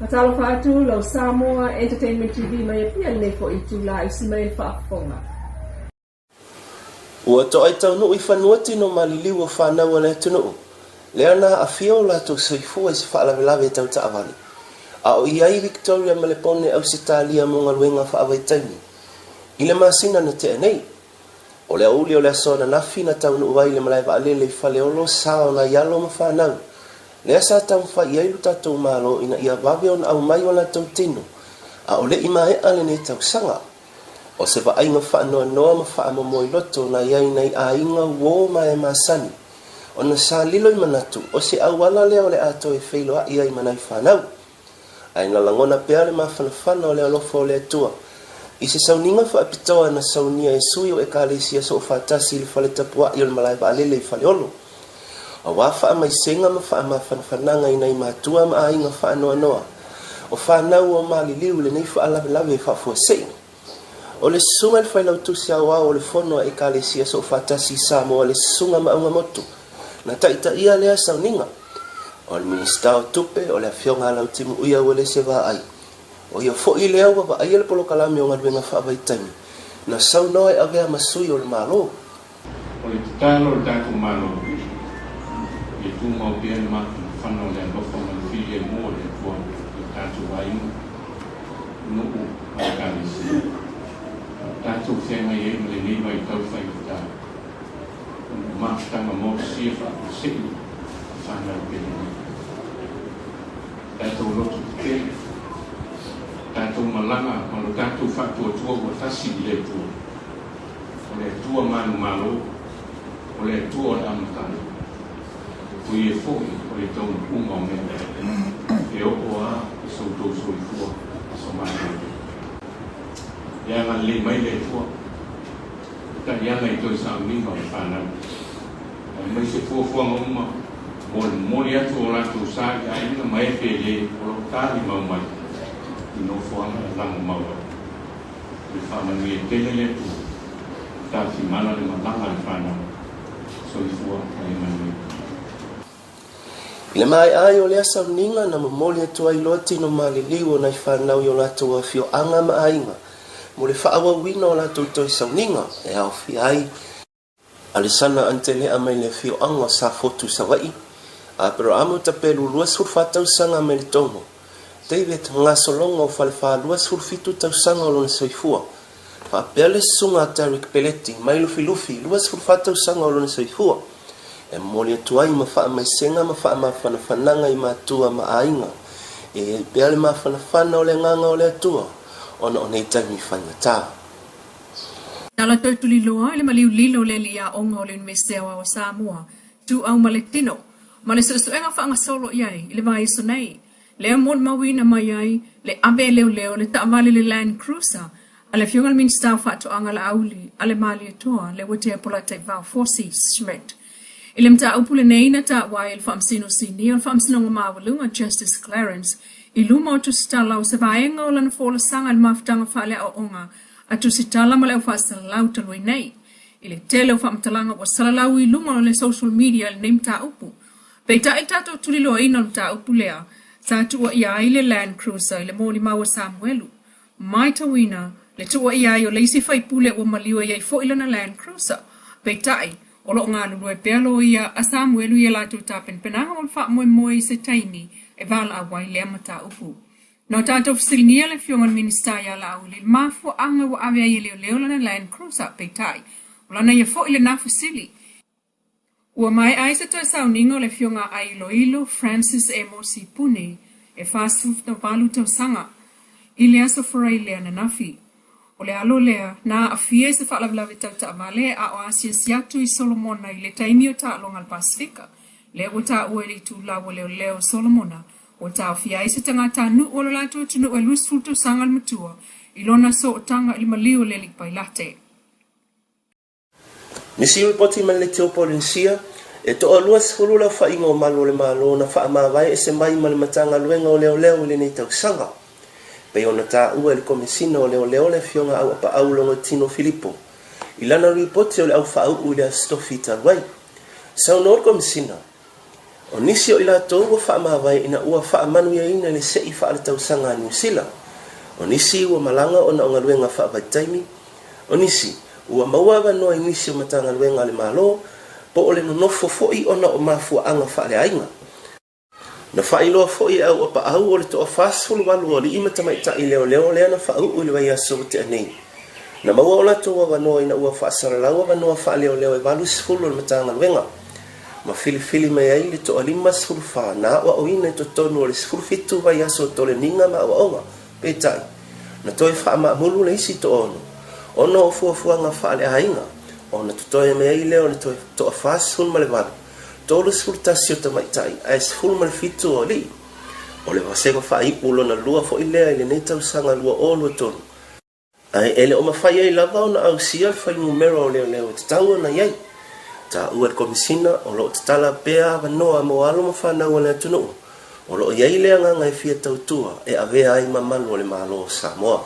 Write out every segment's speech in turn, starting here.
Matalo fatu lau Samoa Entertainment TV mai pia nei fo itu la isi mai whaafonga. Ua to ai tau nui whanuati no maliliu o whanau le tunu. Lea na a fio la to soifua isi whaalawe tau ta awani. A o iai Victoria Malepone au sitalia mo ngaluenga whaawaitangi. Ile masina na te nei. O le uli o le asona nafi na tau nu wai le malai wa alele whaleolo sao na yalo ma whanau. Lea sa tau wha iai luta tau malo ina ia wawe on au mai wana tau tino. A o le ima e ale ne tau sanga. O se wa ainga whaanoa noa ma wha amamoi loto na iai nei a inga wo ma e masani. O na sa lilo i manatu o se au wala lea o le ato e whailo a iai manai whanau. Ai nga langona pea le ma whanawhana o le alofo o le atua. I se sauninga wha apitoa na saunia e sui o e kālesia so o whatasi li whale tapua i o le malai wa alele i whale olo. A wafa mai senga ma fa ma fananga ina i matua ma ainga fa noa noa. O fa nau o mali liu le nei fa ala lave fa fo sei. O le sunga le fai lau tusi a wa o le fono e kalesia so fatasi Samoa le sunga ma unga motu. Na taita ia lea sauninga. O le minista o tupe o le afionga lau timu uia o le se va ai. O ia fo i lea wa ai le polo kalami o ngadwenga fa avaitani. Na sau noa e avea masui o le malo. O le tutalo le tatu malo. E tu mau pia le matu whanau le alofa ma le fili e mua le tua le tatu wainu nuku a kālesi. Tatu whenga e ma le niwa i tau whai kuta. Mātanga mō sifa o seki whanau pia ni. Tatu lotu te. Tatu malanga ma lo tatu whatua tua o tasi le tua. O le tua manu malo. O le tua o le amatanga. Kui e fōi o le tau unga o mea. E oko a e sau tau soi fua a so mana. Ianga le mai le fua. Ta ianga i toi sa minga o whanau. Mai se fua fua ngoma. Mori atu o latu sa i aina mai pe le o lo tari mau mai. I no fua na lango maua. Le whanau i e tele le tu. Ta si mana le malanga le whanau. Soi fua a e manu. Le mai ai o le asa ninga na mamoli atu ai loa tino maliliu o nai whanau i o latu a fio anga ma ainga. Mo le whaawa wina o latu toi sauninga e au fi ai. Alisana ante le amai le fio anga sa fotu sa wai. A pero amo ta pelu lua surfatau sanga me le tono. David ngā solonga o whalewha lua surfitu tau sanga o lona soifua. Wha pele sunga Tarik Peleti mai lufi lufi lua surfatau sanga o lona soifua. E moli atu ai ma wha mai senga ma wha ma whanawhananga i mātua ma ainga. E peale ma whanawhana o le nganga o le atua. Ona o nei taimi whangatā. Tala toi Tuli-Samoa le maliu lilo le lia onga o le Universitatea o Samoa. Tu au ma le tino. Ma le suenga whaanga solo iai i le mai iso nei. Le amon mawina mai ai le abe leo leo le taamale le Land Cruiser. A le fionga le minsta whaato anga la auli a le mali atoa le watea pola tai vau 4C Schmidt. Ile mta upule neina ta wai il famsino sini il famsino ngawalunga Justice Clarence iluma o tusitala o sevaenga o lana fola sanga il maftanga fale o onga a tusitala male o fasalau taloi nei. Ile tele o famtalanga o salalau iluma o le social media il nemta upu. Peita e tato tulilo ina o mta upulea sa tua ia ile Land Cruiser ile moli mawa Samuelu. Mai tawina le tua ia o leisi fai pule o maliwa ia fo ilana Land Cruiser. Peita e o lo ngā lulu e pēlo ia a Samuelu ia lātou tāpen penanga o wha moe se taimi e wala a wai lea mata upu. Nō tātou fsilinia le fionga minista ia la auli, mafo anga wa awea ia leo lana Land Cruiser peitai, o lana ia fo ile na fasili. Ua mai ai se toi sauninga le fionga a Iloilo Francis e Mosi Pune e whāsuf na walu tau sanga, i lea so wharai lea na nafi. O le alo lea, na a fie se whaalawlawe tau ta amale a o asia siatu i Solomona i le taimi o ta alonga al Pasifika. Le o ta ueli tu lawa leo Solomona, o ta o fia i se tangata nu o lalato tunu e luis fulto sangal matua, i lona so o tanga ili maliu le likpai late. Nisi ui poti man le teo polinsia, e to o luas hulula wha inga o malu le malo na wha amawai e se mai ma le matanga luenga o leo le nei tau sanga. Pei ona tā ua le komesina o leo le fionga au apa au longa Tino Filipo. I lana ripoti o le au wha au ule a stofi taruai. Sau nō komesina. O nisi o ila tau ua whaamawai ina ua whaamanu ia ina le sei wha tau sanga New Zealand. O nisi ua malanga o na o ngaluenga whaavaitaimi. O nisi ua mauawa noa nisi o matanga ngaluenga le malo, po o le nonofo foi o na o mafua anga wha le ainga. Na whailoa foi au o pa au o le toa whasfulu walu o li ima tamaita i leo leo lea na whaau uli wai aso te anei. Na maua o la toa wanoa ina ua whaasaralaua wanoa wha leo leo e walu sifulu o le matanga ngaluenga. Ma fili mai ai le toa lima sifuru wha na wa o ina to tonu o le sifuru fitu wai aso tole ninga ma wa onga. Petai, na toi wha ma mulu le isi to ono. Ono o fuafuanga wha le hainga. O na tutoe mai ai leo le toa whasfulu ma le walu. Tolu sifuru tasio tamaitai, ai sifuru ma le fitu o li. O le wasego wha i ulo na lua fo ilea i le neitau sanga lua o lua tonu. Ai ele o mawhai ai lava o na au sia le whai numero o leo leo te tau na iai. Ta ua le komisina o lo te tala pea wanoa mo alo ma whanau le atunu. O lo iai lea nganga e fia tautua e avea ai mamalu o le malo o Samoa.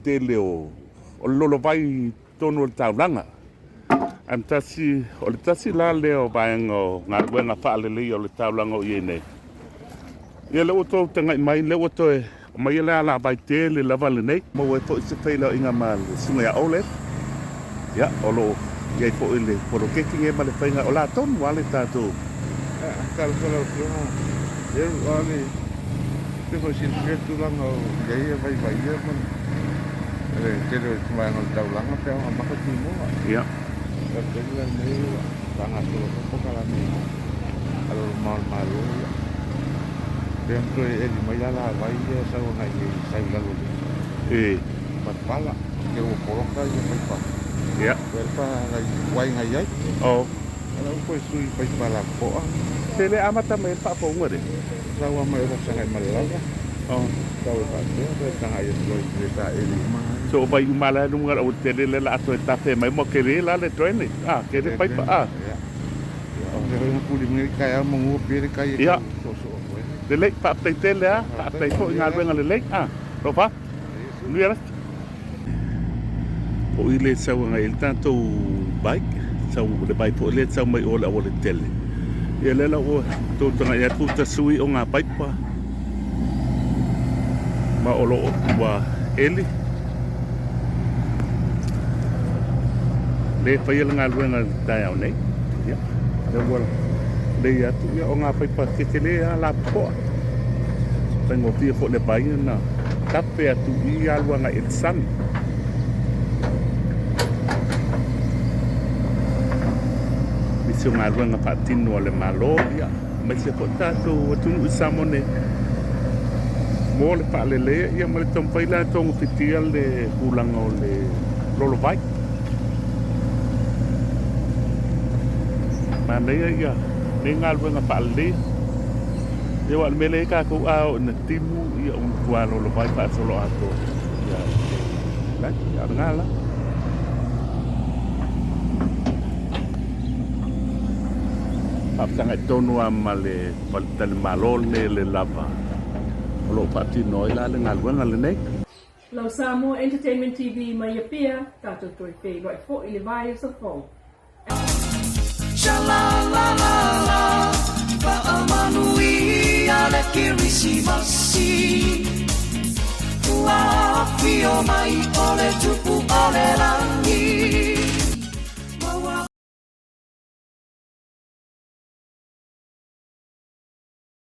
Te leo o lolo vai tonu o le taulanga. Am tasi o le tasi la leo vaenga o ngā ruenga whaalelei o le taulanga o iei nei. Ia leo tō tanga i mai leo tō e mai ele ala vai te le lava le nei. Mau e fo i se whaila inga ma le sunga ia ole. Ia o lo iei fo i le poro keking e ma le whainga o la tonu wale tātou. Kala kua e wale te fo si te tulanga o iei e vai vai e man. Ele te leo tumai ngol taulanga pia o maka timoa. Ia. Kapela nei tanga to ko kala ni alo mal malo dentro ele mai ala vai sa una e sai lago pat pala que o coloca e vai pa Ia. verpa vai ngai ai O ala ko sui vai pala po te le amata me pa po ngore. sa wa mai ro sa ngai malala O sa wa pa te tanga e loi le sa ele mai so vai umala nunga o te le la ato e tafe mai mo ke le la le trene. Ah, ke le pai pa. Ah. Ang puli mo kaya mo pere kaya Ia. so Le lei pa te te le a, pa te ko ngā ruenga le lei. Ah, ro pa. Nui ara. O i le sau ngai il tanto bike, sau le bike po le sau mai o le tele. Ia le la o to tanga ia tu ta sui o ngā bike pa. Ma o lo wa eli. Le whai ala ngā ruenga tai au nei. Ia. Le wala. Le ia tu ia o ngā whai pa ke le a la poa. Pai ngō pia fo le bai na kape atu i a luanga il san. Misi o ngā ruenga pa tino le malo. Ia. Mai se po tātou atunu i samone. Mo le pa le lea ia ma le tampawhaila tongu whitia le hulanga o le lolo vai. Manea ia, ne ngā ruenga whaalea. Ia wale mele ka kou ao na timu ia kua lolo vai pa solo ato. Ia, lai, ia ngala. Papsanga tonu ama le tale malole le lava. Olo pati noi la le ngā ruenga le nei. Lau Samoa Entertainment TV mai a pia, tātou toi whei roi fo i le vai o sa fong. Sha-la-la-la-la, whaamanui ale kirisimasi. Ua fio mai ole tupu ole rangi.